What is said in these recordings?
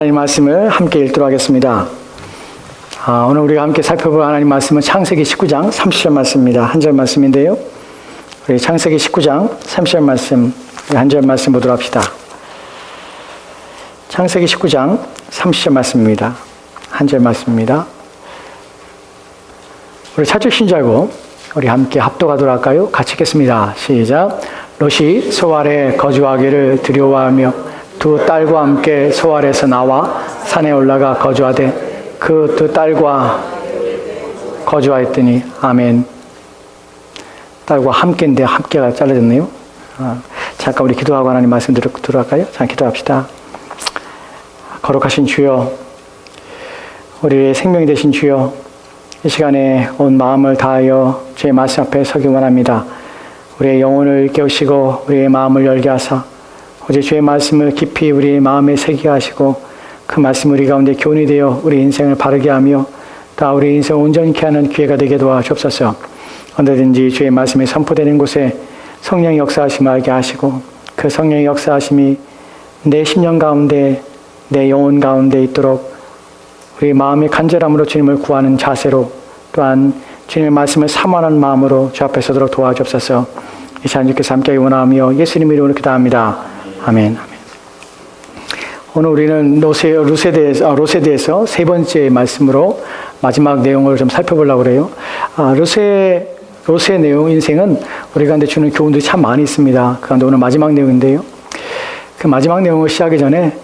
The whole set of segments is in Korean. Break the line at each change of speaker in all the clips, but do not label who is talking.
하나님 말씀을 함께 읽도록 하겠습니다. 오늘 우리가 함께 살펴볼 하나님 말씀은 창세기 19장 30절 말씀입니다. 한 절 말씀인데요. 우리 창세기 19장 30절 말씀, 한 절 말씀 보도록 합시다. 창세기 19장 30절 말씀입니다. 한 절 말씀입니다. 우리 찾으신 줄 알고 우리 함께 합독하도록 할까요? 같이 읽겠습니다. 시작. 롯이 소알에 거주하기를 두려워하며 두 딸과 함께 소알에서 나와 산에 올라가 거주하되 그 두 딸과 거주하였더니 아멘. 딸과 함께인데 함께가 잘라졌네요. 잠깐 우리 기도하고 하나님 말씀 들어갈까요? 잠깐 기도합시다. 거룩하신 주여, 우리의 생명이 되신 주여, 이 시간에 온 마음을 다하여 주의 말씀 앞에 서기 원합니다. 우리의 영혼을 깨우시고 우리의 마음을 열게 하사 오직 주의 말씀을 깊이 우리의 마음에 새기게 하시고 그 말씀 우리 가운데 교훈이 되어 우리 인생을 바르게 하며 또 우리 인생을 온전케 하는 기회가 되게 도와주옵소서. 언제든지 주의 말씀이 선포되는 곳에 성령의 역사하심을 알게 하시고 그 성령의 역사하심이 내 심령 가운데 내 영혼 가운데 있도록 우리 마음의 간절함으로 주님을 구하는 자세로 또한 주님의 말씀을 사모하는 마음으로 주 앞에 서도록 도와주옵소서. 이 시간 주께서 함께하기 원하며 예수님 이름으로 기도합니다. 아멘. 오늘 우리는 롯에 대해서 세 번째 말씀으로 마지막 내용을 좀 살펴보려고 그래요. 롯의 내용, 인생은 우리 가운데 주는 교훈들이 참 많이 있습니다. 그 가운데 오늘 마지막 내용인데요. 그 마지막 내용을 시작하기 전에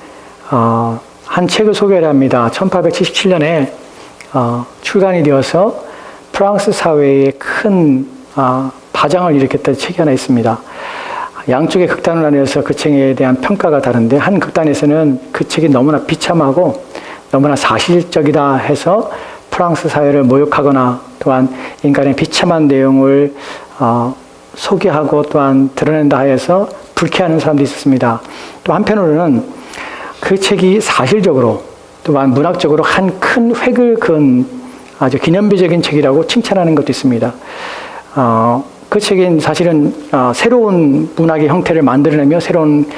한 책을 소개를 합니다. 1877년에 출간이 되어서 프랑스 사회에 큰 파장을 일으켰던 책이 하나 있습니다. 양쪽의 극단을 나뉘어서 그 책에 대한 평가가 다른데 한 극단에서는 그 책이 너무나 비참하고 너무나 사실적이다 해서 프랑스 사회를 모욕하거나 또한 인간의 비참한 내용을 소개하고 또한 드러낸다 해서 불쾌하는 사람도 있었습니다. 또 한편으로는 그 책이 사실적으로 또한 문학적으로 한 큰 획을 그은 아주 기념비적인 책이라고 칭찬하는 것도 있습니다. 그 책은 사실은 새로운 문학의 형태를 만들어내며 새로운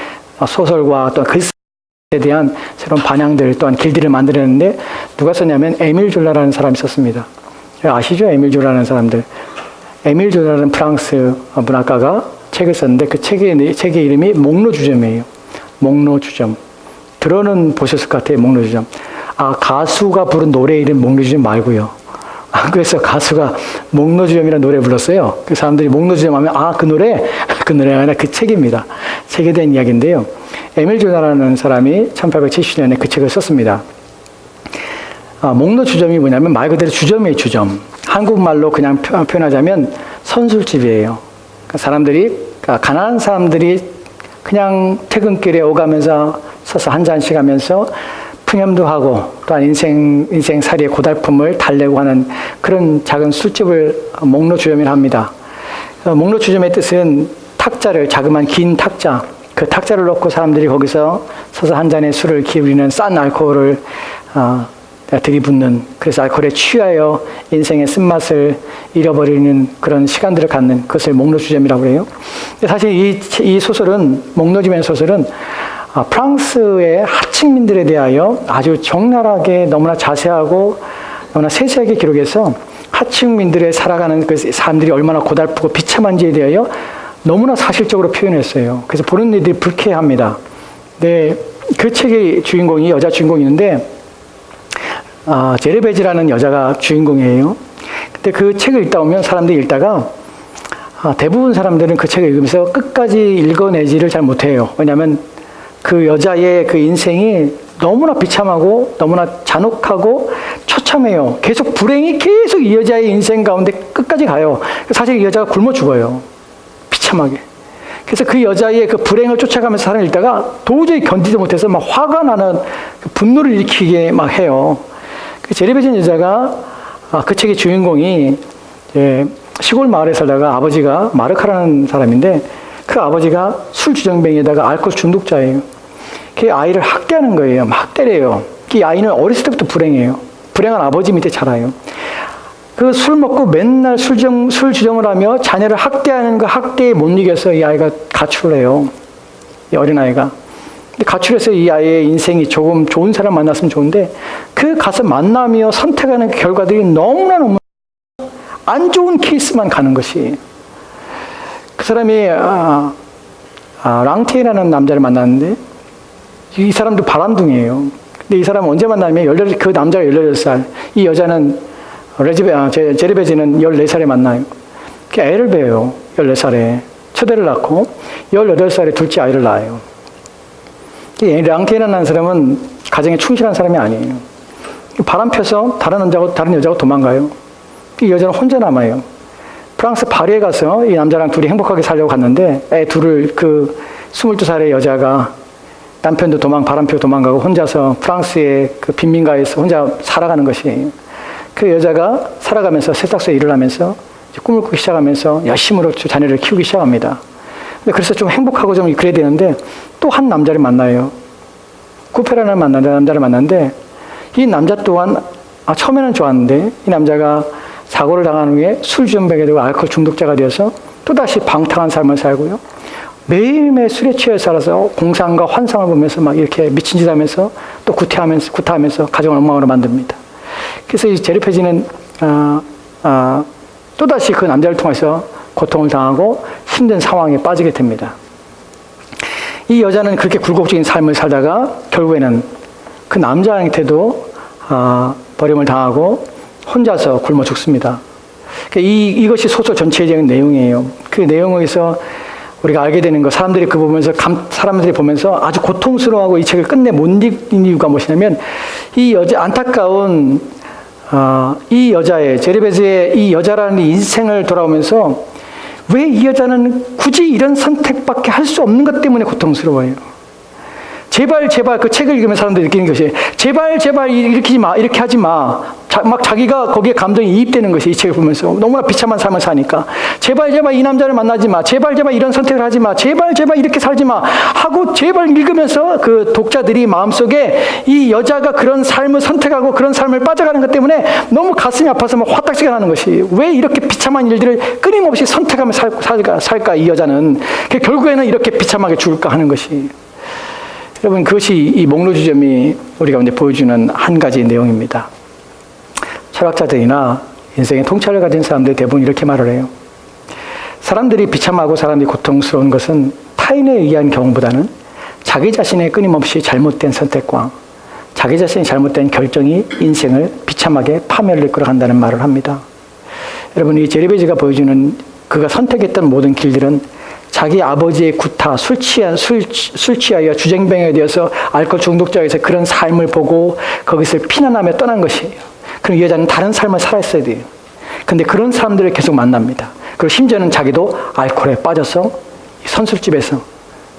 소설과 또 글에 대한 새로운 반향들 또한 길들을 만들어냈는데 누가 썼냐면 에밀 졸라라는 사람이 썼습니다. 아시죠? 에밀 졸라라는 사람들. 에밀 졸라라는 프랑스 문학가가 책을 썼는데 그 책의 이름이 목로주점이에요. 목로주점. 들어는 보셨을 것 같아요. 목로주점. 가수가 부른 노래 이름 목로주점 말고요. 그래서 가수가 목로주점이라는 노래 불렀어요. 그 사람들이 목로주점 하면 그 노래가 아니라 그 책입니다. 책에 대한 이야기인데요. 에밀 졸라라는 사람이 1870년에 그 책을 썼습니다. 목로주점이 뭐냐면 말 그대로 주점이에요. 주점. 한국말로 그냥 표현하자면 선술집이에요. 가난한 사람들이 그냥 퇴근길에 오가면서 서서 한 잔씩 하면서 푸념도 하고 또한 인생살이의 고달픔을 달래고 하는 그런 작은 술집을 목로주점이라 합니다. 목로주점의 뜻은 탁자를, 자그마한 긴 탁자, 그 탁자를 놓고 사람들이 거기서 서서 한 잔의 술을 기울이는 싼 알코올을 들이붓는, 그래서 알코올에 취하여 인생의 쓴맛을 잃어버리는 그런 시간들을 갖는 그것을 목로주점이라고 해요. 사실 이 소설은, 목로주점의 소설은 프랑스의 하층민들에 대하여 아주 적나라하게 너무나 자세하고 너무나 세세하게 기록해서 하층민들의 살아가는 그 사람들이 얼마나 고달프고 비참한지에 대하여 너무나 사실적으로 표현했어요. 그래서 보는 이들이 불쾌합니다. 네, 그 책의 주인공이 여자 주인공이 있는데 제르베즈라는 여자가 주인공이에요. 근데 그 책을 읽다 보면 사람들이 읽다가 대부분 사람들은 그 책을 읽으면서 끝까지 읽어내지를 잘 못해요. 왜냐하면 그 여자의 그 인생이 너무나 비참하고 너무나 잔혹하고 처참해요. 계속 불행이 계속 이 여자의 인생 가운데 끝까지 가요. 사실 이 여자가 굶어 죽어요. 비참하게. 그래서 그 여자의 그 불행을 쫓아가면서 사람을 읽다가 도저히 견디지 못해서 막 화가 나는 분노를 일으키게 막 해요. 그 제르베즈 여자가 그 책의 주인공이 시골 마을에 살다가 아버지가 마르카라는 사람인데 그 아버지가 술 주정뱅이에다가 알코올 중독자예요. 그 아이를 학대하는 거예요. 막 때려요. 그 아이는 어렸을 때부터 불행해요. 불행한 아버지 밑에 자라요. 그 술 먹고 맨날 술 주정을 하며 자녀를 학대하는 그 학대에 못 이겨서 이 아이가 가출을 해요. 이 어린아이가. 근데 가출해서 이 아이의 인생이 조금 좋은 사람 만났으면 좋은데 그 가서 만나며 선택하는 결과들이 너무나 안 좋은 케이스만 가는 것이. 그 사람이 랑테이라는 남자를 만났는데 이 사람도 바람둥이에요. 근데 이 사람은 언제 만나면 그 남자가 18살, 이 여자는 제르베지는 14살에 만나요. 애를 배요. 14살에 첫애를 낳고 18살에 둘째 아이를 낳아요. 랑테이라는 사람은 가정에 충실한 사람이 아니에요. 바람 펴서 다른 여자하고 도망가요. 이 여자는 혼자 남아요. 프랑스 파리에 가서 이 남자랑 둘이 행복하게 살려고 갔는데 애 둘을 22살의 여자가 남편도 바람 피고 도망가고 혼자서 프랑스의 그 빈민가에서 혼자 살아가는 것이에요. 그 여자가 살아가면서 세탁소에 일을 하면서 꿈을 꾸기 시작하면서 열심으로 자녀를 키우기 시작합니다. 근데 그래서 좀 행복하고 좀 그래야 되는데 또 한 남자를 만나요. 쿠페라는 남자를 만났는데 이 남자 또한 처음에는 좋았는데 이 남자가 사고를 당한 후에 술 중독자가 되고 알코올 중독자가 되어서 또다시 방탕한 삶을 살고요. 매일매일 술에 취해 살아서 공상과 환상을 보면서 막 이렇게 미친 짓 하면서 또 구타하면서 가정을 엉망으로 만듭니다. 그래서 이 제르페지는 또다시 그 남자를 통해서 고통을 당하고 힘든 상황에 빠지게 됩니다. 이 여자는 그렇게 굴곡적인 삶을 살다가 결국에는 그 남자한테도 버림을 당하고 혼자서 굶어 죽습니다. 이것이 소설 전체적인 내용이에요. 그 내용에서 우리가 알게 되는 거, 사람들이 보면서 아주 고통스러워하고 이 책을 끝내 못 읽는 이유가 무엇이냐면 이 안타까운 이 여자의 제르베즈의 이 여자라는 인생을 돌아오면서 왜 이 여자는 굳이 이런 선택밖에 할 수 없는 것 때문에 고통스러워요. 제발 그 책을 읽으면 사람들이 느끼는 것이 제발 이렇게 하지 마. 막 자기가 거기에 감정이 이입되는 것이 이 책을 보면서 너무나 비참한 삶을 사니까 제발 이 남자를 만나지 마. 제발 이런 선택을 하지 마. 제발 이렇게 살지 마. 하고 제발 읽으면서 그 독자들이 마음속에 이 여자가 그런 삶을 선택하고 그런 삶을 빠져가는 것 때문에 너무 가슴이 아파서 막 화딱지가 나는 것이 왜 이렇게 비참한 일들을 끊임없이 선택하며 살까 이 여자는 결국에는 이렇게 비참하게 죽을까 하는 것이. 여러분 그것이 이 목로주점이 우리 가운데 보여주는 한 가지 내용입니다. 철학자들이나 인생의 통찰을 가진 사람들이 대부분 이렇게 말을 해요. 사람들이 비참하고 사람들이 고통스러운 것은 타인에 의한 경험보다는 자기 자신의 끊임없이 잘못된 선택과 자기 자신의 잘못된 결정이 인생을 비참하게 파멸을 이끌어간다는 말을 합니다. 여러분 이 제르베지가 보여주는 그가 선택했던 모든 길들은 자기 아버지의 구타, 술 취하여 주정뱅이가 되어서 알코올 중독자에서 그런 삶을 보고 거기서 피난하며 떠난 것이에요. 그럼 이 여자는 다른 삶을 살았어야 돼요. 근데 그런 사람들을 계속 만납니다. 그리고 심지어는 자기도 알코올에 빠져서 선술집에서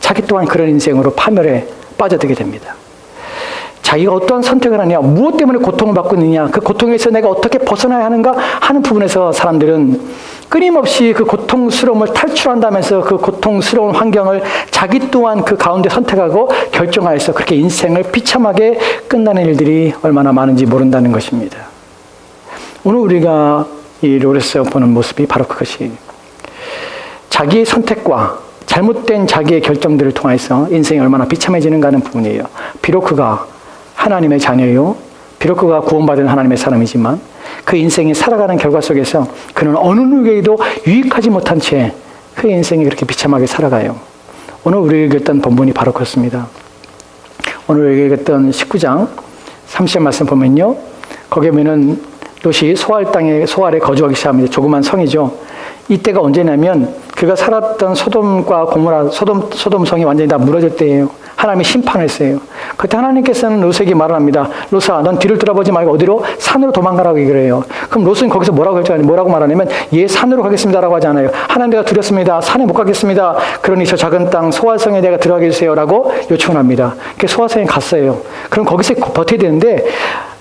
자기 또한 그런 인생으로 파멸에 빠져들게 됩니다. 자기가 어떠한 선택을 하느냐, 무엇 때문에 고통을 받고 있느냐, 그 고통에서 내가 어떻게 벗어나야 하는가 하는 부분에서 사람들은 끊임없이 그 고통스러움을 탈출한다면서 그 고통스러운 환경을 자기 또한 그 가운데 선택하고 결정하여서 그렇게 인생을 비참하게 끝나는 일들이 얼마나 많은지 모른다는 것입니다. 오늘 우리가 이 롤에서 보는 모습이 바로 그것이 자기의 선택과 잘못된 자기의 결정들을 통해서 인생이 얼마나 비참해지는가 하는 부분이에요. 비록 그가 하나님의 자녀요, 비록 그가 구원받은 하나님의 사람이지만 그 인생이 살아가는 결과 속에서 그는 어느 누구에게도 유익하지 못한 채 그 인생이 그렇게 비참하게 살아가요. 오늘 우리에게 읽었던 본문이 바로 그렇습니다. 오늘 우리에게 읽었던 19장 30절 말씀 보면요. 거기에 보면은 롯이 소알에 거주하기 시작합니다. 조그만 성이죠. 이때가 언제냐면 그가 살았던 소돔과 고모라, 소돔 성이 완전히 다 무너질 때예요. 하나님이 심판을 했어요. 그때 하나님께서는 롯에게 말을 합니다. 롯아, 넌 뒤를 돌아보지 말고 어디로? 산으로 도망가라고 얘기를 해요. 그럼 롯은 거기서 뭐라고 말하냐면 예, 산으로 가겠습니다라고 하지 않아요. 하나님 내가 두렵습니다. 산에 못 가겠습니다. 그러니 저 작은 땅 소알성에 내가 들어가게 해주세요 라고 요청을 합니다. 소알성에 갔어요. 그럼 거기서 버텨야 되는데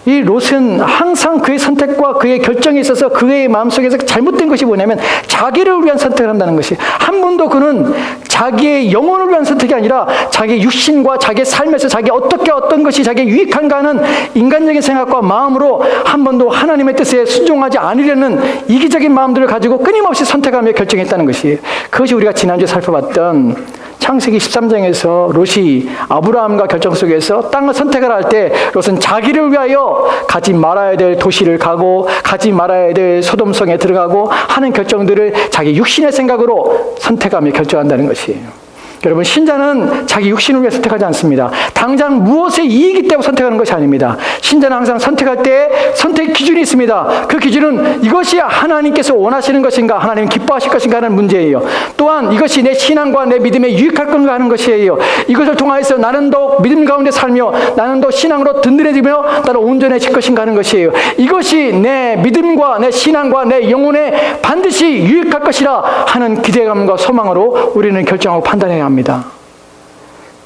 이 롯은 항상 그의 선택과 그의 결정에 있어서 그의 마음속에서 잘못된 것이 뭐냐면 자기를 위한 선택을 한다는 것이 한 번도 그는 자기의 영혼을 위한 선택이 아니라 자기의 육신과 자기의 삶에서 자기 어떤 것이 자기에 유익한가 하는 인간적인 생각과 마음으로 한 번도 하나님의 뜻에 순종하지 않으려는 이기적인 마음들을 가지고 끊임없이 선택하며 결정했다는 것이 그것이 우리가 지난주에 살펴봤던 창세기 13장에서 롯이 아브라함과 결정 속에서 땅을 선택을 할 때 롯은 자기를 위하여 가지 말아야 될 도시를 가고 가지 말아야 될 소돔성에 들어가고 하는 결정들을 자기 육신의 생각으로 선택하며 결정한다는 것이에요. 여러분, 신자는 자기 육신을 위해 선택하지 않습니다. 당장 무엇의 이익이 때문에 선택하는 것이 아닙니다. 신자는 항상 선택할 때 선택 기준이 있습니다. 그 기준은 이것이 하나님께서 원하시는 것인가, 하나님 기뻐하실 것인가 하는 문제예요. 또한 이것이 내 신앙과 내 믿음에 유익할 건가 하는 것이에요. 이것을 통하여서 나는 더 믿음 가운데 살며 나는 더 신앙으로 든든해지며 나는 온전해질 것인가 하는 것이에요. 이것이 내 믿음과 내 신앙과 내 영혼에 반드시 유익할 것이라 하는 기대감과 소망으로 우리는 결정하고 판단해야 합니다.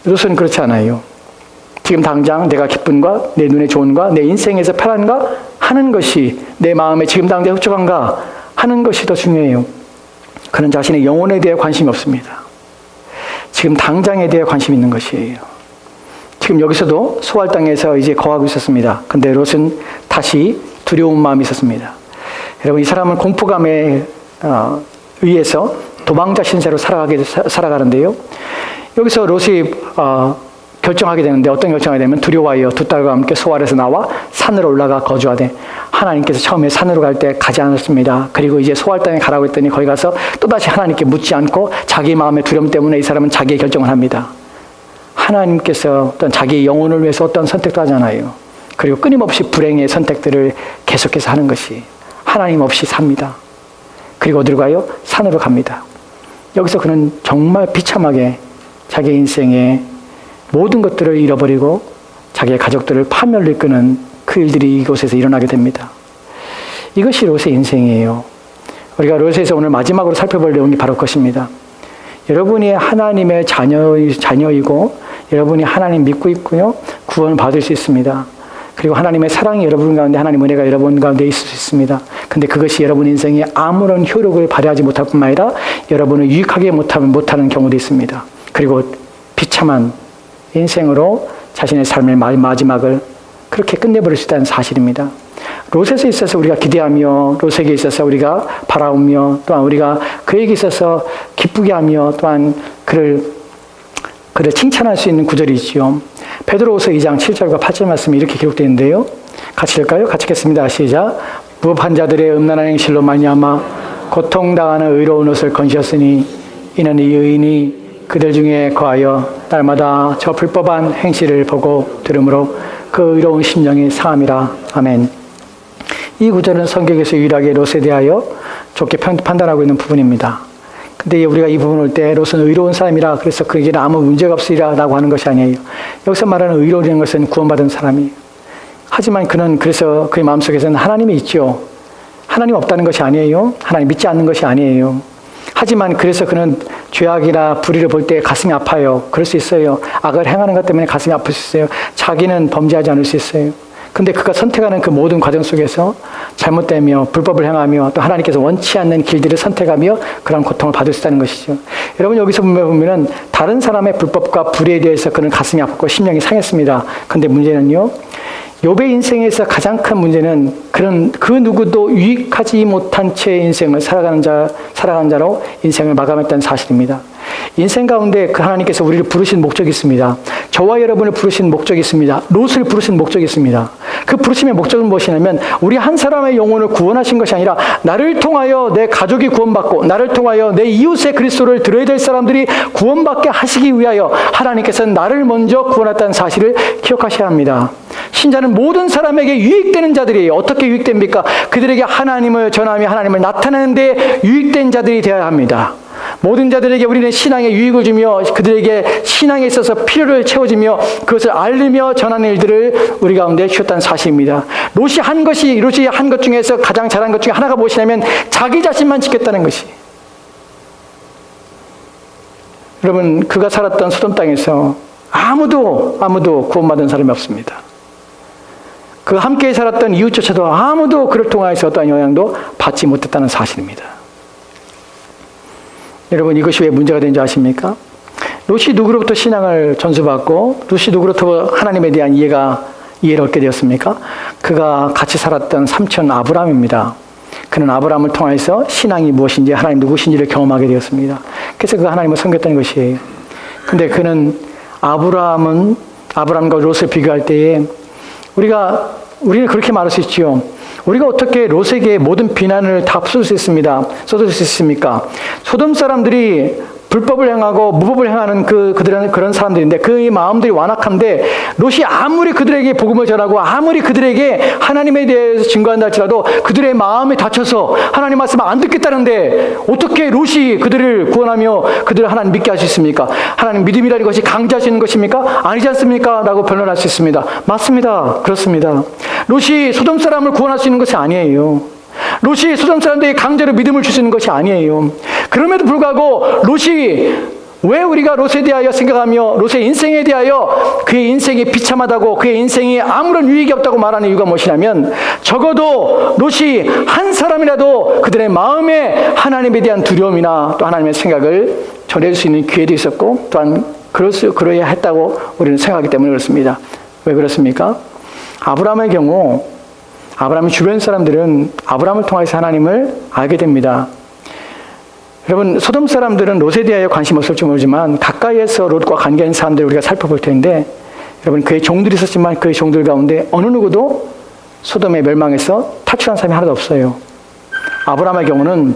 롯은 그렇지 않아요. 지금 당장 내가 기쁨과 내 눈에 좋은가, 내 인생에서 편한가 하는 것이, 내 마음에 지금 당장 흡족한가 하는 것이 더 중요해요. 그는 자신의 영혼에 대해 관심이 없습니다. 지금 당장에 대해 관심이 있는 것이에요. 지금 여기서도 소알 땅에서 이제 거하고 있었습니다. 근데 롯은 다시 두려운 마음이 있었습니다. 여러분, 이 사람은 공포감에 의해서 도망자 신세로 살아가는데요. 여기서 롯이 결정하게 되는데, 어떤 결정하게 되면 두려워하여 두 딸과 함께 소알에서 나와 산으로 올라가 거주하되, 하나님께서 처음에 산으로 갈 때 가지 않았습니다. 그리고 이제 소알 땅에 가라고 했더니 거기 가서 또다시 하나님께 묻지 않고 자기 마음의 두려움 때문에 이 사람은 자기의 결정을 합니다. 하나님께서 어떤 자기의 영혼을 위해서 어떤 선택도 하잖아요. 그리고 끊임없이 불행의 선택들을 계속해서 하는 것이, 하나님 없이 삽니다. 그리고 어디로 가요? 산으로 갑니다. 여기서 그는 정말 비참하게 자기 인생의 모든 것들을 잃어버리고 자기의 가족들을 파멸로 이끄는 그 일들이 이곳에서 일어나게 됩니다. 이것이 롯의 인생이에요. 우리가 롯에서 오늘 마지막으로 살펴볼 내용이 바로 그것입니다. 여러분이 하나님의 자녀이고 여러분이 하나님 믿고 있고요, 구원을 받을 수 있습니다. 그리고 하나님의 사랑이 여러분 가운데, 하나님의 은혜가 여러분 가운데 있을 수 있습니다. 근데 그것이 여러분 인생에 아무런 효력을 발휘하지 못할 뿐만 아니라 여러분을 유익하게 못하는 경우도 있습니다. 그리고 비참한 인생으로 자신의 삶의 마지막을 그렇게 끝내버릴 수 있다는 사실입니다. 롯에 있어서 우리가 기대하며, 롯에게 있어서 우리가 바라오며, 또한 우리가 그에게 있어서 기쁘게 하며, 또한 그를 칭찬할 수 있는 구절이 있지요. 베드로후서 2장 7절과 8절 말씀이 이렇게 기록되어 있는데요. 같이 읽을까요? 같이 읽겠습니다. 시작. 무법한 자들의 음란한 행실로 말미암아 고통당하는 의로운 옷을 건지었으니 이는 이 의인이 그들 중에 거하여 날마다 저 불법한 행실을 보고 들으므로 그 의로운 심령이 상함이라. 아멘. 이 구절은 성경에서 유일하게 롯에 대하여 좋게 판단하고 있는 부분입니다. 근데 우리가 이 부분을 볼 때 롯은 의로운 사람이라, 그래서 그에게는 아무 문제가 없으리라고 하는 것이 아니에요. 여기서 말하는 의로운 것은 구원받은 사람이에요. 하지만 그는 그래서 그의 마음속에서는 하나님이 있죠. 하나님 없다는 것이 아니에요. 하나님 믿지 않는 것이 아니에요. 하지만 그래서 그는 죄악이나 불의를 볼 때 가슴이 아파요. 그럴 수 있어요. 악을 행하는 것 때문에 가슴이 아플 수 있어요. 자기는 범죄하지 않을 수 있어요. 근데 그가 선택하는 그 모든 과정 속에서 잘못되며 불법을 행하며 또 하나님께서 원치 않는 길들을 선택하며 그런 고통을 받을 수 있다는 것이죠. 여러분, 여기서 보면은 다른 사람의 불법과 불의에 대해서 그는 가슴이 아프고 심령이 상했습니다. 근데 문제는요, 욥의 인생에서 가장 큰 문제는 그 누구도 유익하지 못한 채 인생을 살아가는 자로 인생을 마감했다는 사실입니다. 인생 가운데 그 하나님께서 우리를 부르신 목적이 있습니다. 저와 여러분을 부르신 목적이 있습니다. 롯을 부르신 목적이 있습니다. 그 부르심의 목적은 무엇이냐면, 우리 한 사람의 영혼을 구원하신 것이 아니라 나를 통하여 내 가족이 구원받고 나를 통하여 내 이웃의 그리스도를 들어야 될 사람들이 구원받게 하시기 위하여 하나님께서는 나를 먼저 구원했다는 사실을 기억하셔야 합니다. 신자는 모든 사람에게 유익되는 자들이에요. 어떻게 유익됩니까? 그들에게 하나님을 전하며 하나님을 나타내는 데 유익된 자들이 되어야 합니다. 모든 자들에게 우리는 신앙에 유익을 주며 그들에게 신앙에 있어서 필요를 채워주며 그것을 알리며 전하는 일들을 우리 가운데 주셨다는 사실입니다. 롯이 한 것 중에서 가장 잘한 것 중에 하나가 무엇이냐면 자기 자신만 지켰다는 것이. 여러분, 그가 살았던 소돔 땅에서 아무도 구원받은 사람이 없습니다. 그 함께 살았던 이웃조차도 아무도 그를 통하여서 어떠한 영향도 받지 못했다는 사실입니다. 여러분, 이것이 왜 문제가 되는지 아십니까? 롯이 누구로부터 신앙을 전수받고 롯이 누구로부터 하나님에 대한 이해를 얻게 되었습니까? 그가 같이 살았던 삼촌 아브라함입니다. 그는 아브라함을 통해서 신앙이 무엇인지, 하나님 누구신지를 경험하게 되었습니다. 그래서 그가 하나님을 섬겼다는 것이에요. 근데 그는 아브라함과 롯을 비교할 때에 우리는 그렇게 말할 수 있지요. 우리가 어떻게 롯에게 모든 비난을 다 쏟을 수 있습니까? 소돔 사람들이 불법을 행하고 무법을 행하는 그들은 그런 사람들인데 그의 마음들이 완악한데 롯이 아무리 그들에게 복음을 전하고 아무리 그들에게 하나님에 대해서 증거한다 할지라도 그들의 마음이 닫혀서 하나님 말씀을 안 듣겠다는데 어떻게 롯이 그들을 구원하며 그들을 하나님 믿게 할 수 있습니까? 하나님 믿음이라는 것이 강제할 수 있는 것입니까? 아니지 않습니까? 라고 변론할 수 있습니다. 맞습니다. 그렇습니다. 롯이 소돔 사람을 구원할 수 있는 것이 아니에요. 롯이 소돔 사람들에게 강제로 믿음을 줄 수 있는 것이 아니에요. 그럼에도 불구하고 롯이 왜 우리가 롯에 대하여 생각하며 롯의 인생에 대하여 그의 인생이 비참하다고 그의 인생이 아무런 유익이 없다고 말하는 이유가 무엇이냐면 적어도 롯이 한 사람이라도 그들의 마음에 하나님에 대한 두려움이나 또 하나님의 생각을 전해줄 수 있는 기회도 있었고 또한 그러야 했다고 우리는 생각하기 때문에 그렇습니다. 왜 그렇습니까? 아브라함의 경우 아브라함의 주변 사람들은 아브라함을 통해서 하나님을 알게 됩니다. 여러분, 소돔 사람들은 롯에 대하여 관심 없을지 모르지만 가까이에서 롯과 관계한 사람들을 우리가 살펴볼 텐데 여러분, 그의 종들이 있었지만 그의 종들 가운데 어느 누구도 소돔의 멸망에서 탈출한 사람이 하나도 없어요. 아브라함의 경우는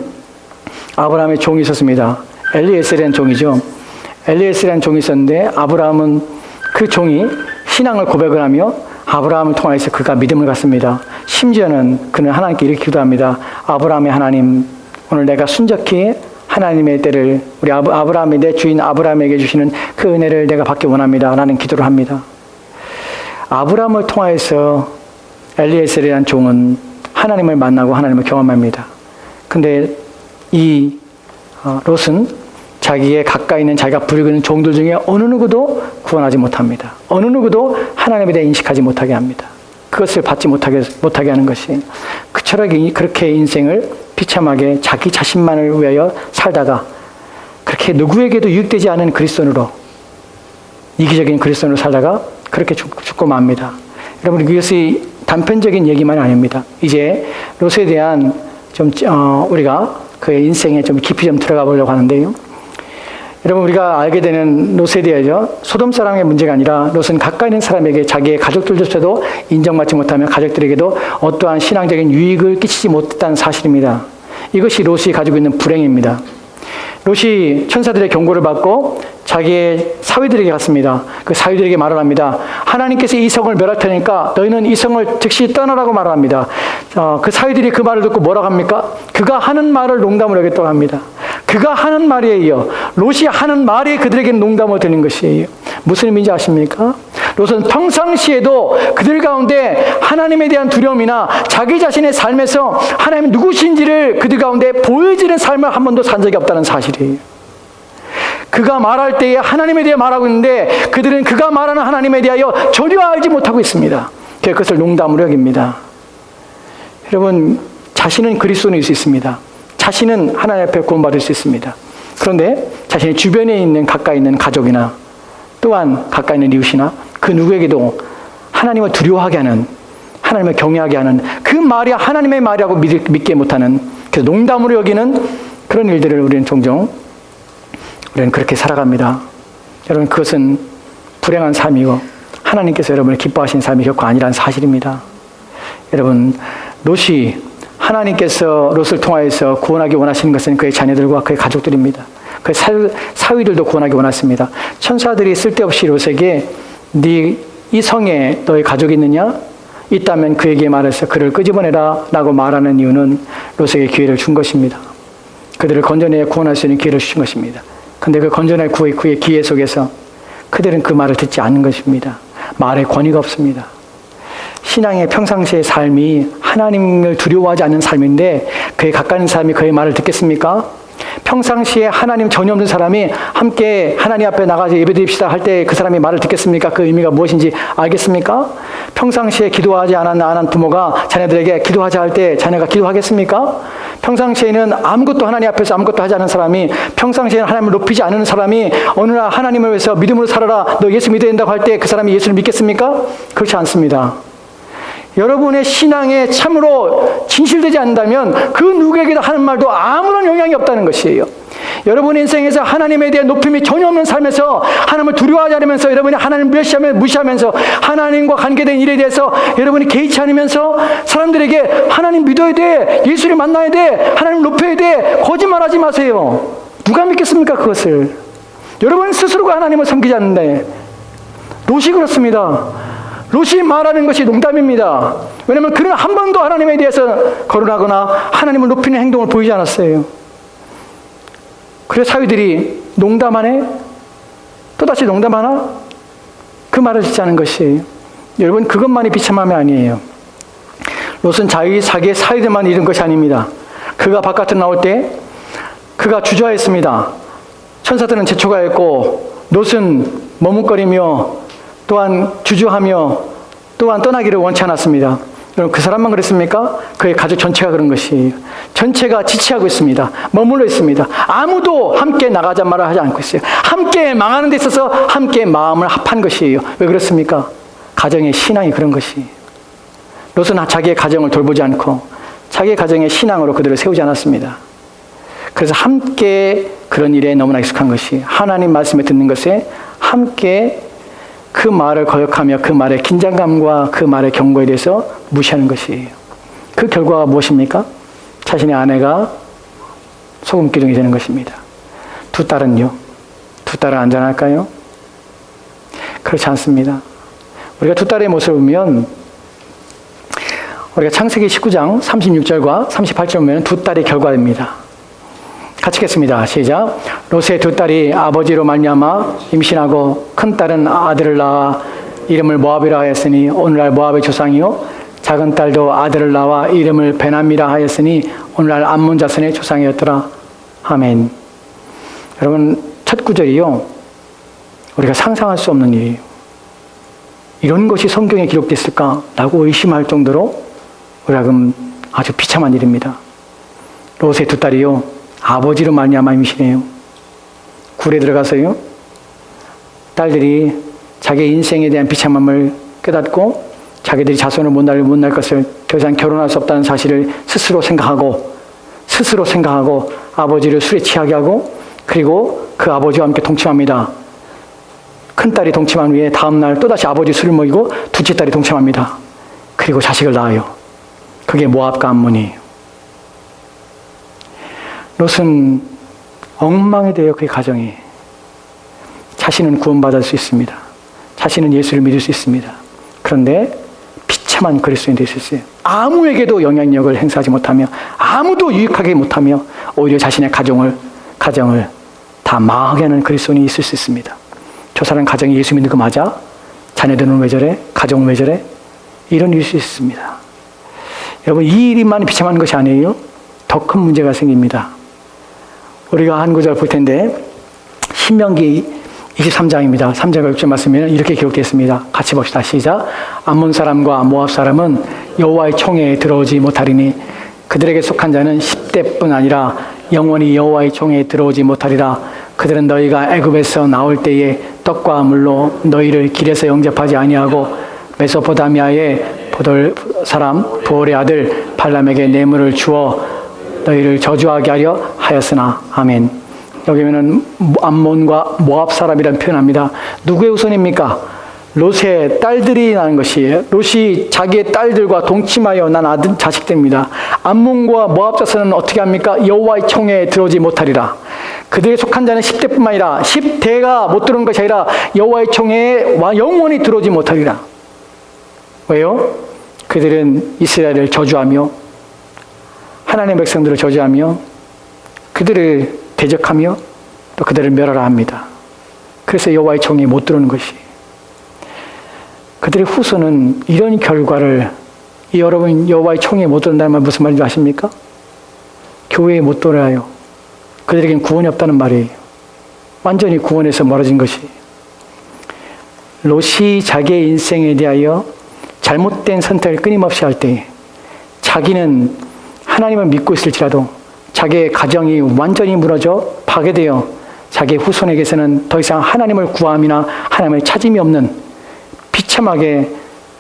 아브라함의 종이 있었습니다. 엘리에셀이라는 종이죠. 엘리에셀이라는 종이 있었는데 아브라함은 그 종이 신앙을 고백을 하며 아브라함을 통해서 그가 믿음을 갖습니다. 심지어는 그는 하나님께 이렇게 기도합니다. 아브라함의 하나님, 오늘 내가 순적히 하나님의 때를 우리 아브라함의 내 주인 아브라함에게 주시는 그 은혜를 내가 받기 원합니다. 라는 기도를 합니다. 아브라함을 통해서 엘리에셀이라는 종은 하나님을 만나고 하나님을 경험합니다. 근데 이 롯은 자기의 가까이 있는 자기가 부르는 종들 중에 어느 누구도 구원하지 못합니다. 어느 누구도 하나님에 대해 인식하지 못하게 합니다. 그것을 받지 못하게 하는 것이 그 철학이 그렇게 인생을 비참하게 자기 자신만을 위하여 살다가 그렇게 누구에게도 유익되지 않은 그리스도인으로 이기적인 그리스도인으로 살다가 그렇게 죽고 맙니다. 여러분 이것이 단편적인 얘기만 아닙니다. 이제 롯에 대한 우리가 그의 인생에 좀 깊이 좀 들어가 보려고 하는데요. 여러분 우리가 알게 되는 롯에 대하여 소돔 사람의 문제가 아니라 롯은 가까이 있는 사람에게 자기의 가족들조차도 인정받지 못하며 가족들에게도 어떠한 신앙적인 유익을 끼치지 못했다는 사실입니다. 이것이 롯이 가지고 있는 불행입니다. 롯이 천사들의 경고를 받고 자기의 사위들에게 갔습니다. 그 사위들에게 말을 합니다. 하나님께서 이 성을 멸할 테니까 너희는 이 성을 즉시 떠나라고 말을 합니다. 그 사위들이 그 말을 듣고 뭐라고 합니까? 그가 하는 말을 농담으로 여겼다고 합니다. 그가 하는 말이에요. 롯이 하는 말이 그들에게는 농담으로 들린 것이에요. 무슨 의미인지 아십니까? 롯은 평상시에도 그들 가운데 하나님에 대한 두려움이나 자기 자신의 삶에서 하나님이 누구신지를 그들 가운데 보여지는 삶을 한 번도 산 적이 없다는 사실이에요. 그가 말할 때에 하나님에 대해 말하고 있는데 그들은 그가 말하는 하나님에 대하여 전혀 알지 못하고 있습니다. 그것을 농담으로 여깁니다. 여러분, 자신은 그리스도인일 수 있습니다. 자신은 하나님 앞에 구원받을 수 있습니다. 그런데 자신의 주변에 있는 가까이 있는 가족이나 또한 가까이 있는 이웃이나 그 누구에게도 하나님을 두려워하게 하는, 하나님을 경외하게 하는 그 말이 하나님의 말이라고 믿게 못하는, 그래서 농담으로 여기는 그런 일들을 우리는 종종 그렇게 살아갑니다. 여러분, 그것은 불행한 삶이고 하나님께서 여러분을 기뻐하시는 삶이 결코 아니라는 사실입니다. 여러분, 롯이 하나님께서 롯을 통하여서 구원하기 원하시는 것은 그의 자녀들과 그의 가족들입니다. 그의 사위들도 구원하기 원했습니다. 천사들이 쓸데없이 롯에게 네 이 성에 너의 가족이 있느냐? 있다면 그에게 말해서 그를 끄집어내라 라고 말하는 이유는 롯에게 기회를 준 것입니다. 그들을 건져내 구원할 수 있는 기회를 주신 것입니다. 근데 그 건져낼 그의 기회 속에서 그들은 그 말을 듣지 않는 것입니다. 말의 권위가 없습니다. 신앙의 평상시의 삶이 하나님을 두려워하지 않는 삶인데 그에 가까이 있는 사람이 그의 말을 듣겠습니까? 평상시에 하나님 전혀 없는 사람이 함께 하나님 앞에 나가서 예배드립시다 할 때 그 사람이 말을 듣겠습니까? 그 의미가 무엇인지 알겠습니까? 평상시에 기도하지 않은 부모가 자녀들에게 기도하자 할 때 자녀가 기도하겠습니까? 평상시에는 아무것도 하나님 앞에서 아무것도 하지 않은 사람이, 평상시에는 하나님을 높이지 않는 사람이 어느 날 하나님을 위해서 믿음으로 살아라, 너 예수 믿어야 된다고 할 때 그 사람이 예수를 믿겠습니까? 그렇지 않습니다. 여러분의 신앙에 참으로 진실되지 않는다면 그 누구에게도 하는 말도 아무런 영향이 없다는 것이에요. 여러분의 인생에서 하나님에 대한 높임이 전혀 없는 삶에서 하나님을 두려워하지 않으면서 여러분이 하나님을 무시하면서 하나님과 관계된 일에 대해서 여러분이 개의치 않으면서 사람들에게 하나님 믿어야 돼, 예수를 만나야 돼, 하나님 높여야 돼, 거짓말하지 마세요. 누가 믿겠습니까 그것을? 여러분 스스로가 하나님을 섬기지 않는데. 롯이 그렇습니다. 롯이 말하는 것이 농담입니다. 왜냐하면 그는 한 번도 하나님에 대해서 거론하거나 하나님을 높이는 행동을 보이지 않았어요. 그래서 사위들이 농담하네? 또다시 농담하나? 그 말을 듣지 않은 것이에요. 여러분 그것만이 비참함이 아니에요. 롯은 자기의 사위들만 잃은 것이 아닙니다. 그가 바깥으로 나올 때 그가 주저했습니다. 천사들은 재촉하였고 롯은 머뭇거리며 또한 주저하며 또한 떠나기를 원치 않았습니다. 여러분 그 사람만 그랬습니까? 그의 가족 전체가 그런 것이에요. 전체가 지체하고 있습니다. 머물러 있습니다. 아무도 함께 나가자 말을 하지 않고 있어요. 함께 망하는 데 있어서 함께 마음을 합한 것이에요. 왜 그렇습니까? 가정의 신앙이 그런 것이에요. 롯은 자기의 가정을 돌보지 않고 자기의 가정의 신앙으로 그들을 세우지 않았습니다. 그래서 함께 그런 일에 너무나 익숙한 것이 하나님 말씀에 듣는 것에 함께 그 말을 거역하며 그 말의 긴장감과 그 말의 경고에 대해서 무시하는 것이에요. 그 결과가 무엇입니까? 자신의 아내가 소금기둥이 되는 것입니다. 두 딸은요? 두 딸은 안전할까요? 그렇지 않습니다. 우리가 두 딸의 모습을 보면 우리가 창세기 19장 36절과 38절 보면 두 딸의 결과입니다. 같이 읽겠습니다. 시작. 롯의 두 딸이 아버지로 말미암아 임신하고 큰 딸은 아들을 낳아 이름을 모압이라 하였으니 오늘날 모압의 조상이요 작은 딸도 아들을 낳아 이름을 베남이라 하였으니 오늘날 암몬 자손의 조상이었더라. 아멘. 여러분 첫 구절이요 우리가 상상할 수 없는 일이에요. 이런 것이 성경에 기록됐을까라고 의심할 정도로 우리가 아주 비참한 일입니다. 롯의 두 딸이요 아버지로 말미암아 임신해요. 굴에 들어가서요 딸들이 자기의 인생에 대한 비참함을 깨닫고 자기들이 자손을 못 낳을 것을 더 이상 결혼할 수 없다는 사실을 스스로 생각하고 아버지를 술에 취하게 하고 그리고 그 아버지와 함께 동침합니다. 큰딸이 동침한 후에 다음날 또다시 아버지 술을 먹이고 둘째 딸이 동침합니다. 그리고 자식을 낳아요. 그게 모압과 암몬이에요. 롯은 엉망이 되어 그의 가정이 자신은 구원받을 수 있습니다. 자신은 예수를 믿을 수 있습니다. 그런데 비참한 그리스도인이 될 수 있어요. 아무에게도 영향력을 행사하지 못하며 아무도 유익하게 못하며 오히려 자신의 가정을 다 망하게 하는 그리스도인이 있을 수 있습니다. 저 사람 가정이 예수 믿는 거 맞아? 자녀들은 왜 저래? 가정은 왜 저래? 이런 일일 수 있습니다. 여러분 이 일만 비참한 것이 아니에요. 더 큰 문제가 생깁니다. 우리가 한 구절 볼 텐데 신명기 23장입니다. 3절과 6절 말씀에는 이렇게 기록되어 있습니다. 같이 봅시다. 시작. 암몬 사람과 모압 사람은 여호와의 총회에 들어오지 못하리니 그들에게 속한 자는 10대뿐 아니라 영원히 여호와의 총회에 들어오지 못하리라. 그들은 너희가 애굽에서 나올 때에 떡과 물로 너희를 길에서 영접하지 아니하고 메소포타미아의 보돌 사람 부올의 아들 발람에게 뇌물을 주어 너희를 저주하게 하려 하였으나. 아멘. 여기는 암몬과 모압 사람이라는 표현합니다. 누구의 후손입니까? 롯의 딸들이 나는 것이에요. 롯이 자기의 딸들과 동침하여 난 아들 자식들입니다. 암몬과 모압 자손은 어떻게 합니까? 여호와의 총회에 들어오지 못하리라. 그들에 속한 자는 10대뿐만 아니라 10대가 못 들어오는 것이 아니라 여호와의 총회에 영원히 들어오지 못하리라. 왜요? 그들은 이스라엘을 저주하며 하나님의 백성들을 저주하며 그들을 대적하며 또 그들을 멸하라 합니다. 그래서 여호와의 총회에 못 들어오는 것이. 그들의 후손은 이런 결과를 여러분 여호와의 총회에 못 들어온다는 말 무슨 말인지 아십니까? 교회에 못 들어와요. 그들에겐 구원이 없다는 말이에요. 완전히 구원에서 멀어진 것이. 롯이 자기의 인생에 대하여 잘못된 선택을 끊임없이 할 때 자기는 하나님을 믿고 있을지라도 자기의 가정이 완전히 무너져 파괴되어 자기의 후손에게서는 더 이상 하나님을 구함이나 하나님을 찾음이 없는 비참하게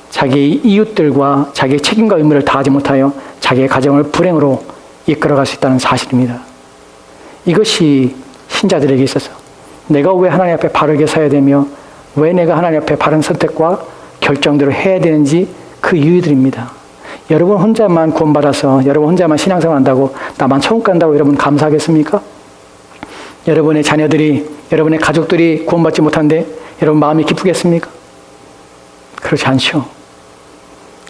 자기의 이웃들과 자기의 책임과 의무를 다하지 못하여 자기의 가정을 불행으로 이끌어갈 수 있다는 사실입니다. 이것이 신자들에게 있어서 내가 왜 하나님 앞에 바르게 서야 되며 왜 내가 하나님 앞에 바른 선택과 결정들을 해야 되는지 그 이유들입니다. 여러분 혼자만 구원받아서 여러분 혼자만 신앙생활 한다고 나만 천국 간다고 여러분 감사하겠습니까? 여러분의 자녀들이 여러분의 가족들이 구원받지 못한데 여러분 마음이 기쁘겠습니까? 그렇지 않죠.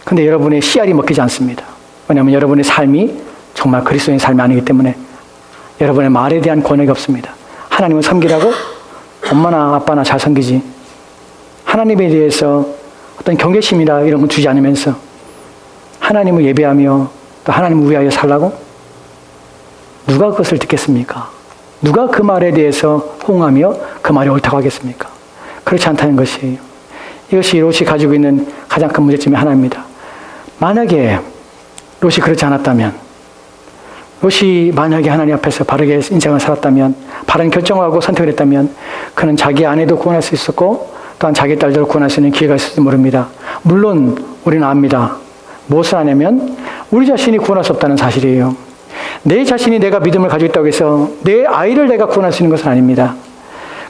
근데 여러분의 씨알이 먹히지 않습니다. 왜냐하면 여러분의 삶이 정말 그리스도인의 삶이 아니기 때문에 여러분의 말에 대한 권역이 없습니다. 하나님을 섬기라고 엄마나 아빠나 잘 섬기지 하나님에 대해서 어떤 경계심이나 이런 거 주지 않으면서 하나님을 예배하며 또 하나님을 위하여 살라고? 누가 그것을 듣겠습니까? 누가 그 말에 대해서 호응하며 그 말이 옳다고 하겠습니까? 그렇지 않다는 것이에요. 이것이 롯이 가지고 있는 가장 큰 문제점이 하나입니다. 만약에 롯이 그렇지 않았다면, 롯이 만약에 하나님 앞에서 바르게 인생을 살았다면, 바른 결정을 하고 선택을 했다면 그는 자기 아내도 구원할 수 있었고 또한 자기 딸들을 구원할 수 있는 기회가 있을지 모릅니다. 물론 우리는 압니다. 무엇을 하냐면 우리 자신이 구원할 수 없다는 사실이에요. 내 자신이 내가 믿음을 가지고 있다고 해서 내 아이를 내가 구원할 수 있는 것은 아닙니다.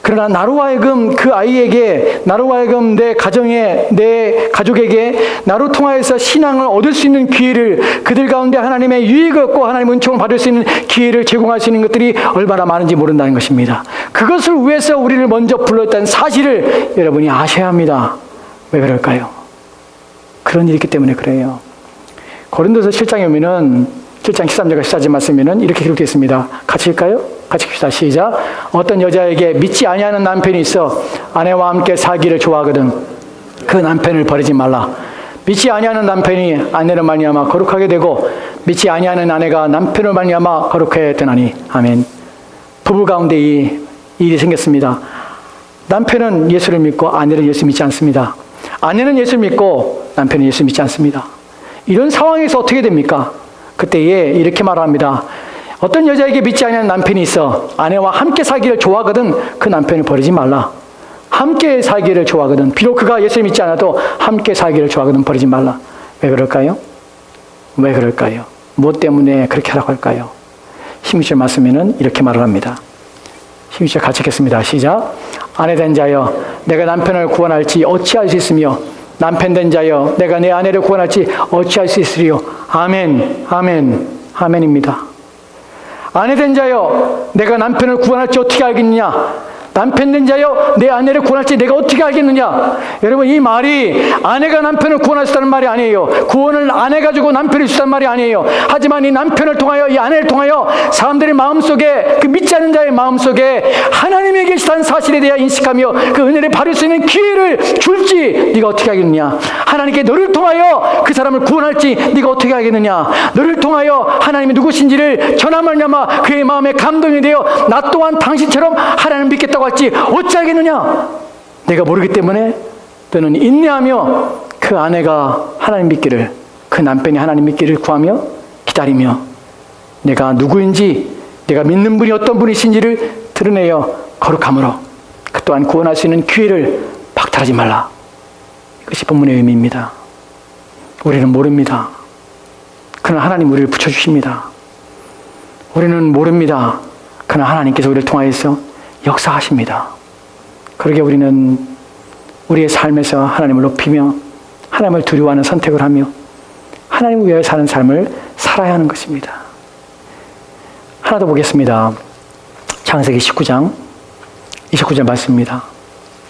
그러나 나로 하여금 그 아이에게, 나로 하여금 내 가정에, 내 가족에게 나로 통하여서 신앙을 얻을 수 있는 기회를, 그들 가운데 하나님의 유익을 얻고 하나님의 은총을 받을 수 있는 기회를 제공할 수 있는 것들이 얼마나 많은지 모른다는 것입니다. 그것을 위해서 우리를 먼저 불렀다는 사실을 여러분이 아셔야 합니다. 왜 그럴까요? 그런 일이 있기 때문에 그래요. 고린도서 7장에 오면은 7장 13절과 14절 말씀에는 이렇게 기록되어 있습니다. 같이 읽을까요? 같이 읽읍시다. 시작. 어떤 여자에게 믿지 아니하는 남편이 있어 아내와 함께 살기를 좋아하거든 그 남편을 버리지 말라. 믿지 아니하는 남편이 아내를 말미암아 거룩하게 되고 믿지 아니하는 아내가 남편을 말미암아 거룩하게 되나니. 아멘. 부부 가운데 이 일이 생겼습니다. 남편은 예수를 믿고 아내는 예수 믿지 않습니다. 아내는 예수 믿고 남편은 예수 믿지 않습니다. 이런 상황에서 어떻게 됩니까? 그때에 이렇게 말합니다. 어떤 여자에게 믿지 않는 남편이 있어 아내와 함께 살기를 좋아하거든 그 남편을 버리지 말라. 함께 살기를 좋아하거든, 비록 그가 예수를 믿지 않아도 함께 살기를 좋아하거든 버리지 말라. 왜 그럴까요? 왜 그럴까요? 무엇 때문에 그렇게 하라고 할까요? 16절 말씀에는 이렇게 말을 합니다. 16절 같이 읽겠습니다. 시작. 아내 된 자여 내가 남편을 구원할지 어찌할 수 있으며 남편 된 자여 내가 내 아내를 구원할지 어찌할 수 있으리요. 아멘, 아멘, 아멘입니다. 아내 된 자여 내가 남편을 구원할지 어떻게 알겠느냐? 남편 된 자여 내 아내를 구원할지 내가 어떻게 알겠느냐? 여러분, 이 말이 아내가 남편을 구원할 수 있다는 말이 아니에요. 구원을 아내가 주고 남편이 주다는 말이 아니에요. 하지만 이 남편을 통하여, 이 아내를 통하여 사람들의 마음속에, 그 믿지 않는 자의 마음속에 하나님이 계시다는 사실에 대해 인식하며 그 은혜를 받을 수 있는 기회를 줄지 네가 어떻게 알겠느냐? 하나님께 너를 통하여 그 사람을 구원할지 네가 어떻게 알겠느냐? 너를 통하여 하나님이 누구신지를 전함하냐마 그의 마음에 감동이 되어 나 또한 당신처럼 하나님을 믿겠다고 할지 어찌 알겠느냐? 내가 모르기 때문에 너는 인내하며 그 아내가 하나님 믿기를, 그 남편이 하나님 믿기를 구하며 기다리며 내가 누구인지, 내가 믿는 분이 어떤 분이신지를 드러내어 거룩함으로 그 또한 구원할 수 있는 기회를 박탈하지 말라. 이것이 본문의 의미입니다. 우리는 모릅니다. 그러나 하나님 우리를 붙여주십니다. 우리는 모릅니다. 그러나 하나님께서 우리를 통하여서 역사하십니다. 그러게 우리는 우리의 삶에서 하나님을 높이며 하나님을 두려워하는 선택을 하며 하나님을 위하여 사는 삶을 살아야 하는 것입니다. 하나 더 보겠습니다. 창세기 19장 29절 말씀입니다.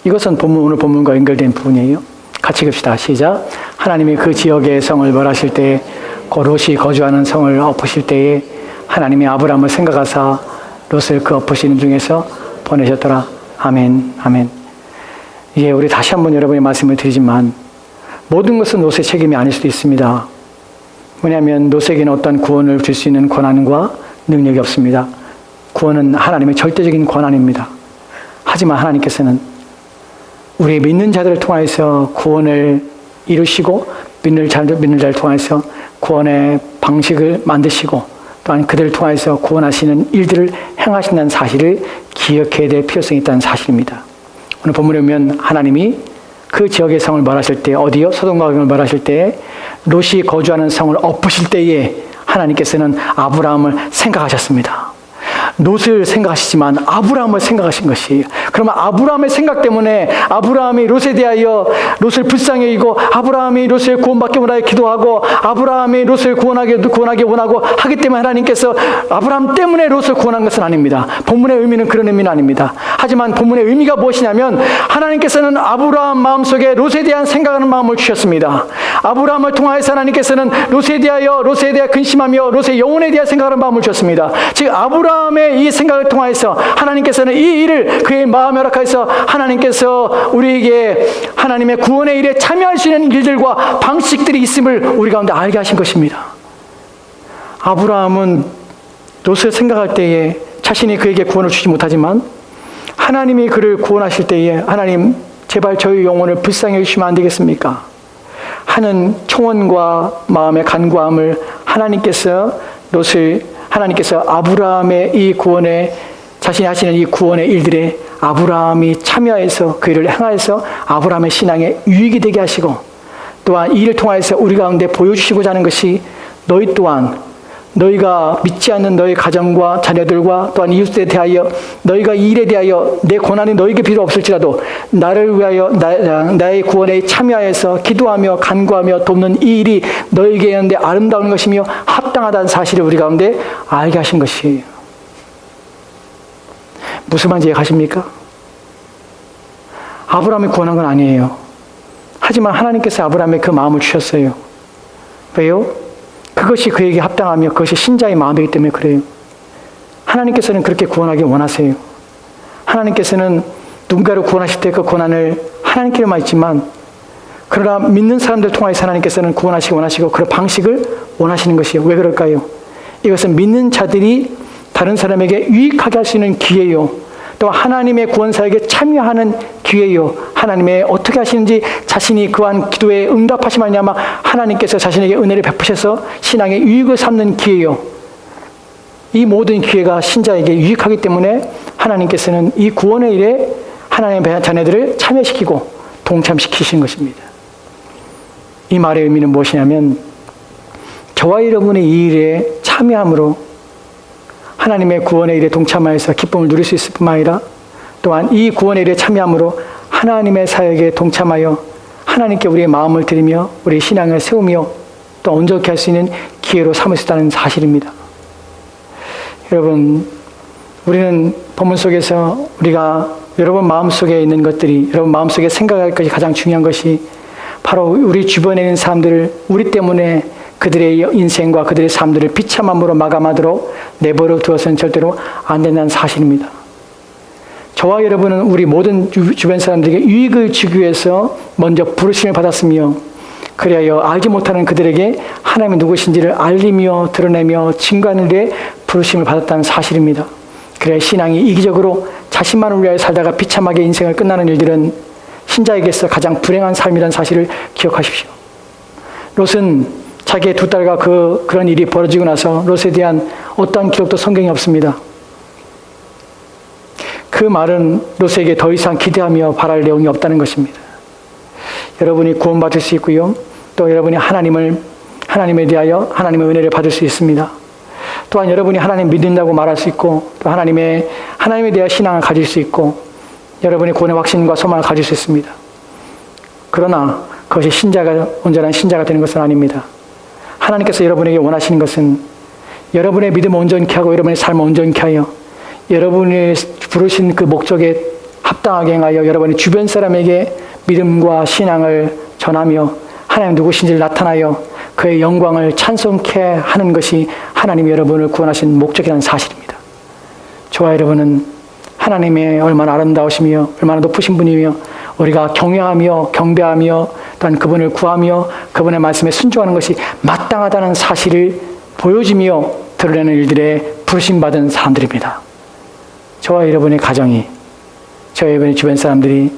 이것은 오늘 본문과 연결된 부분이에요. 같이 읽읍시다. 시작. 하나님이 그 지역의 성을 멸하실 때에 롯이 거주하는 성을 엎으실 때에 하나님이 아브라함을 생각하사 롯을 그 엎으시는 중에서 보내셨더라. 아멘, 아멘. 예, 우리 다시 한번 여러분의 말씀을 드리지만 모든 것은 롯의 책임이 아닐 수도 있습니다. 뭐냐면 롯에게는 어떤 구원을 줄 수 있는 권한과 능력이 없습니다. 구원은 하나님의 절대적인 권한입니다. 하지만 하나님께서는 우리 믿는 자들을 통해서 구원을 이루시고 믿는 자를 통해서 구원의 방식을 만드시고 또한 그들을 통해서 구원하시는 일들을 행하신다는 사실을 기억해야 될 필요성이 있다는 사실입니다. 오늘 본문에 보면 하나님이 그 지역의 성을 멸하실 때, 어디요? 소돔과 고모라를 멸하실 때에 롯이 거주하는 성을 엎으실 때에 하나님께서는 아브라함을 생각하셨습니다. 롯을 생각하시지만 아브라함을 생각하신 것이에요. 그러면 아브라함의 생각 때문에 아브라함이 롯에 대하여 롯을 불쌍히 여기고 아브라함이 롯을 구원받기 원하여 기도하고 아브라함이 롯을 구원하기 원하고 하기 때문에 하나님께서 아브라함 때문에 롯을 구원한 것은 아닙니다. 본문의 의미는 그런 의미는 아닙니다. 하지만 본문의 의미가 무엇이냐면 하나님께서는 아브라함 마음속에 롯에 대한 생각하는 마음을 주셨습니다. 아브라함을 통하여서 하나님께서는 롯에 대하여 근심하며 롯의 영혼에 대한 생각하는 마음을 주셨습니다. 즉 아브라함의 이 생각을 통하여서 하나님께서는 이 일을 그의 마음에 허락하여서 하나님께서 우리에게 하나님의 구원의 일에 참여할 수 있는 일들과 방식들이 있음을 우리 가운데 알게 하신 것입니다. 아브라함은 롯을 생각할 때에 자신이 그에게 구원을 주지 못하지만 하나님이 그를 구원하실 때에 하나님 제발 저희 영혼을 불쌍히 여기시면 안 되겠습니까? 하는 청원과 마음의 간구함을 하나님께서 아브라함의 이 구원에 자신이 하시는 이 구원의 일들에 아브라함이 참여해서 그 일을 행하여서 아브라함의 신앙에 유익이 되게 하시고 또한 이 일을 통하여서 우리 가운데 보여주시고자 하는 것이 너희 또한 너희가 믿지 않는 너희 가정과 자녀들과 또한 이웃에 대하여 너희가 이 일에 대하여 내 고난이 너희에게 필요 없을지라도 나를 위하여 나의 구원에 참여하여서 기도하며 간구하며 돕는 이 일이 너희에게 있는데 아름다운 것이며 합당하다는 사실을 우리 가운데 알게 하신 것이에요. 무슨 말인지 이해가십니까? 아브라함이 구원한 건 아니에요. 하지만 하나님께서 아브라함에 그 마음을 주셨어요. 왜요? 그것이 그에게 합당하며 그것이 신자의 마음이기 때문에 그래요. 하나님께서는 그렇게 구원하기 원하세요. 하나님께서는 누군가를 구원하실 때 그 고난을 하나님께만 있지만 그러나 믿는 사람들 통해서 하나님께서는 구원하시기 원하시고 그런 방식을 원하시는 것이에요. 왜 그럴까요? 이것은 믿는 자들이 다른 사람에게 유익하게 할 수 있는 기회요. 또 하나님의 구원사에게 참여하는 기회요. 하나님의 어떻게 하시는지 자신이 그한 기도에 응답하시면 말미암아 하나님께서 자신에게 은혜를 베푸셔서 신앙의 유익을 삼는 기회요. 이 모든 기회가 신자에게 유익하기 때문에 하나님께서는 이 구원의 일에 하나님의 자녀들을 참여시키고 동참시키신 것입니다. 이 말의 의미는 무엇이냐면 저와 여러분의 이 일에 참여함으로 하나님의 구원의 일에 동참하여서 기쁨을 누릴 수 있을 뿐만 아니라 또한 이 구원의 일에 참여함으로 하나님의 사역에 동참하여 하나님께 우리의 마음을 드리며 우리의 신앙을 세우며 또 온전케 할 수 있는 기회로 삼을 수 있다는 사실입니다. 여러분, 우리는 본문 속에서 우리가 여러분 마음속에 있는 것들이 여러분 마음속에 생각할 것이 가장 중요한 것이 바로 우리 주변에 있는 사람들을 우리 때문에 그들의 인생과 그들의 삶들을 비참함으로 마감하도록 내버려 두어서는 절대로 안 된다는 사실입니다. 저와 여러분은 우리 모든 주변 사람들에게 유익을 주기 위해서 먼저 부르심을 받았으며 그리하여 알지 못하는 그들에게 하나님이 누구신지를 알리며 드러내며 증거하는 데 부르심을 받았다는 사실입니다. 그래야 신앙이 이기적으로 자신만을 위하여 살다가 비참하게 인생을 끝나는 일들은 신자에게서 가장 불행한 삶이라는 사실을 기억하십시오. 롯은 자기의 두 딸과 그런 일이 벌어지고 나서 롯에 대한 어떠한 기록도 성경에 없습니다. 그 말은 롯에게 더 이상 기대하며 바랄 내용이 없다는 것입니다. 여러분이 구원받을 수 있고요. 또 여러분이 하나님에 대하여 하나님의 은혜를 받을 수 있습니다. 또한 여러분이 하나님 믿는다고 말할 수 있고 또 하나님에 대한 신앙을 가질 수 있고 여러분이 구원의 확신과 소망을 가질 수 있습니다. 그러나 그것이 온전한 신자가 되는 것은 아닙니다. 하나님께서 여러분에게 원하시는 것은 여러분의 믿음을 온전케 하고 여러분의 삶을 온전케 하여 여러분이 부르신 그 목적에 합당하게 행하여 여러분의 주변 사람에게 믿음과 신앙을 전하며 하나님 누구신지를 나타나여 그의 영광을 찬송케 하는 것이 하나님이 여러분을 구원하신 목적이라는 사실입니다. 저와 여러분은 하나님의 얼마나 아름다우시며 얼마나 높으신 분이며 우리가 경외하며 경배하며 또한 그분을 구하며 그분의 말씀에 순종하는 것이 마땅하다는 사실을 보여주며 드러내는 일들에 부르심받은 사람들입니다. 저와 여러분의 가정이 저와 여러분의 주변 사람들이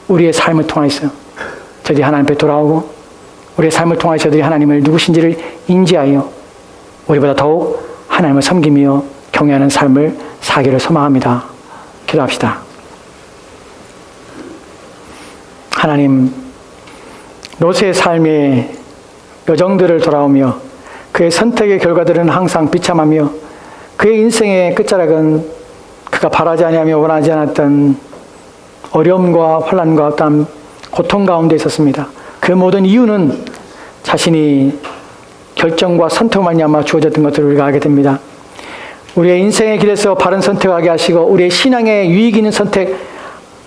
우리의 삶을 통해서 저들이 하나님 앞에 돌아오고 우리의 삶을 통해서 저들이 하나님을 누구신지를 인지하여 우리보다 더욱 하나님을 섬기며 경외하는 삶을 사기를 소망합니다. 기도합시다. 하나님, 롯의 삶의 여정들을 돌아오며 그의 선택의 결과들은 항상 비참하며 그의 인생의 끝자락은 그가 바라지 아니하며 원하지 않았던 어려움과 환난과 어떤 고통 가운데 있었습니다. 그 모든 이유는 자신이 결정과 선택만 말미암아 주어졌던 것들을 우리가 알게 됩니다. 우리의 인생의 길에서 바른 선택하게 하시고 우리의 신앙에 유익 있는 선택,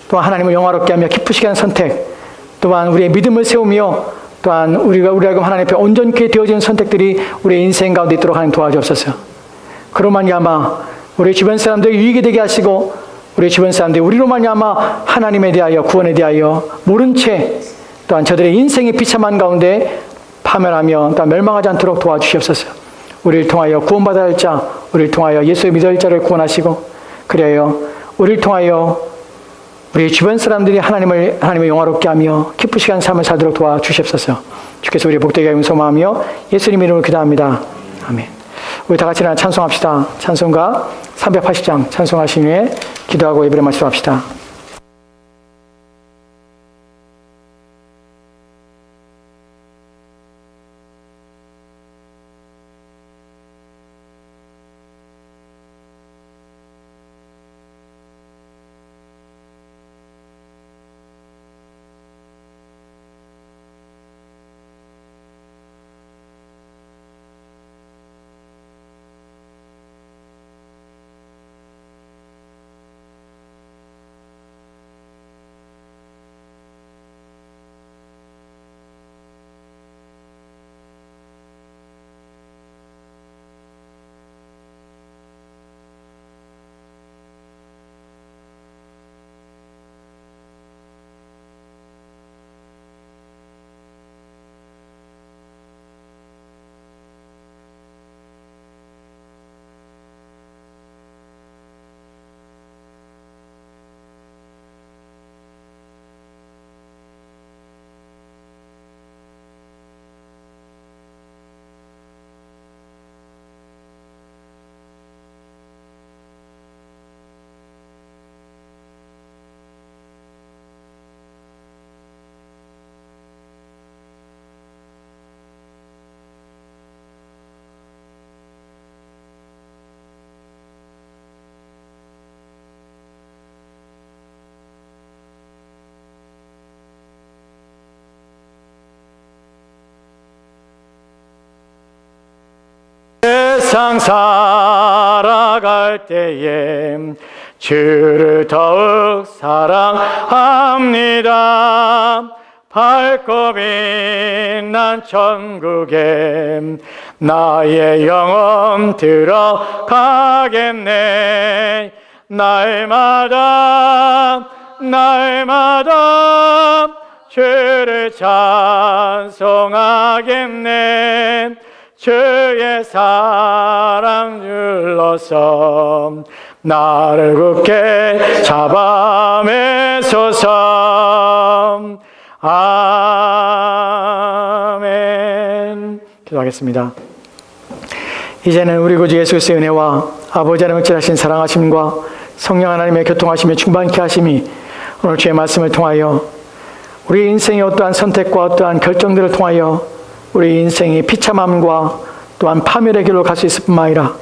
또한 하나님을 영화롭게 하며 기쁘시게 하는 선택, 또한 우리의 믿음을 세우며 또한 우리가 하나님 앞에 온전케 되어지는 선택들이 우리의 인생 가운데 있도록 하는 도와주옵소서. 그로 말미암아 우리 주변 사람들이 유익이 되게 하시고 우리 주변 사람들이 우리로 말미암아 하나님에 대하여 구원에 대하여 모른 채 또한 저들의 인생의 비참한 가운데 파멸하며 또한 멸망하지 않도록 도와주시옵소서. 우리를 통하여 구원받아야 할 자, 우리를 통하여 예수의 믿어야 할 자를 구원하시고 그래요 우리를 통하여 우리 주변 사람들이 하나님을 영화롭게 하며 기쁘시게 하는 삶을 살도록 도와주시옵소서. 주께서 우리의 복되게 하여 소망하며 예수님 이름으로 기도합니다. 아멘. 우리 다 같이 일어나 찬송합시다. 찬송가 380장 찬송하신 후에 기도하고 예배를 마치도록 합시다. 세상 살아갈 때에 주를 더욱 사랑합니다. 밝고 빛난 천국에 나의 영혼 들어가겠네. 날마다 주를 찬송하겠네. 주의 사랑 눌러서 나를 굳게 잡아매소서. 아멘. 기도하겠습니다. 이제는 우리 구주 예수 그리스도의 은혜와 아버지 하나님의 극진하신 사랑하심과 성령 하나님의 교통하심에 충만케 하심이 오늘 주의 말씀을 통하여 우리 인생의 어떠한 선택과 어떠한 결정들을 통하여 우리 인생의 비참함과 또한 파멸의 길로 갈 수 있을 뿐만 아니라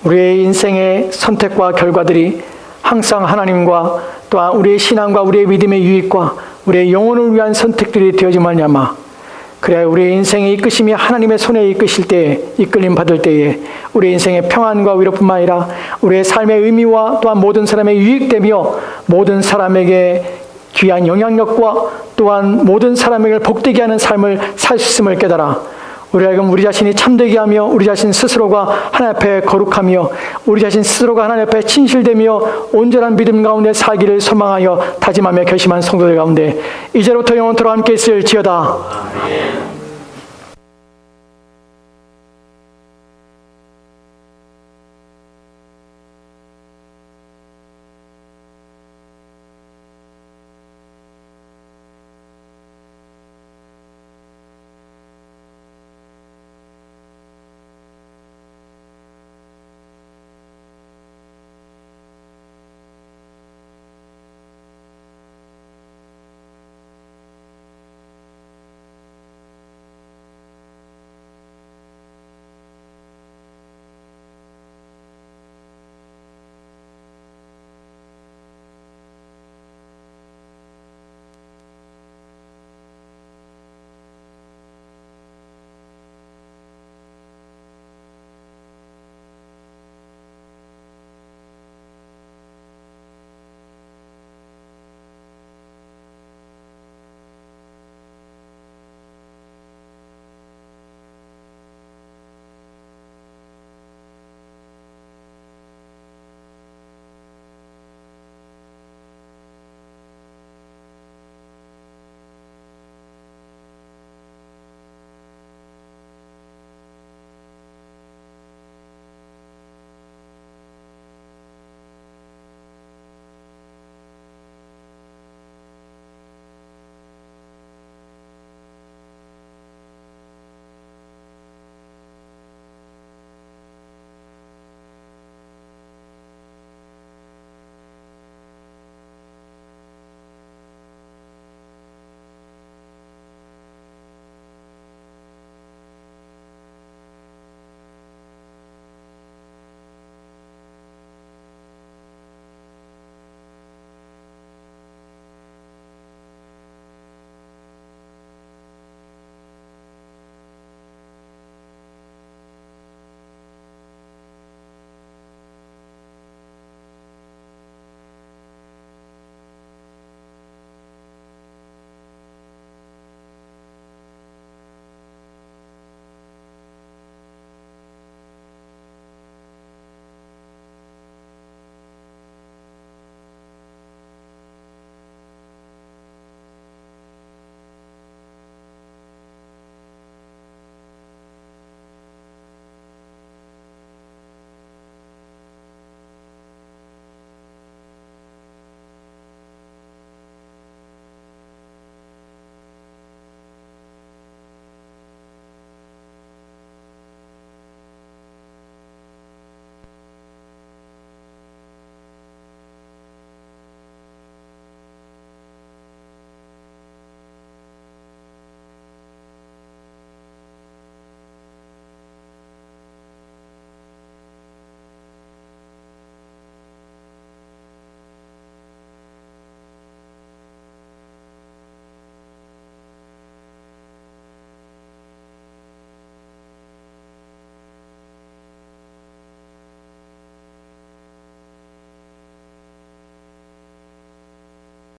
우리의 인생의 선택과 결과들이 항상 하나님과 또한 우리의 신앙과 우리의 믿음의 유익과 우리의 영혼을 위한 선택들이 되어지면 말미암아 그래야 우리의 인생의 이끄심이 하나님의 손에 이끄실 때에 이끌림 받을 때에 우리의 인생의 평안과 위로뿐만 아니라 우리의 삶의 의미와 또한 모든 사람의 유익되며 모든 사람에게 귀한 영향력과 또한 모든 사람에게 복되게 하는 삶을 살 수 있음을 깨달아 우리 하여금 우리 자신이 참되게 하며 우리 자신 스스로가 하나님 앞에 거룩하며 우리 자신 스스로가 하나님 앞에 진실되며 온전한 믿음 가운데 살기를 소망하여 다짐하며 결심한 성도들 가운데 이제부터 영원토록 함께 있을지어다. 아멘.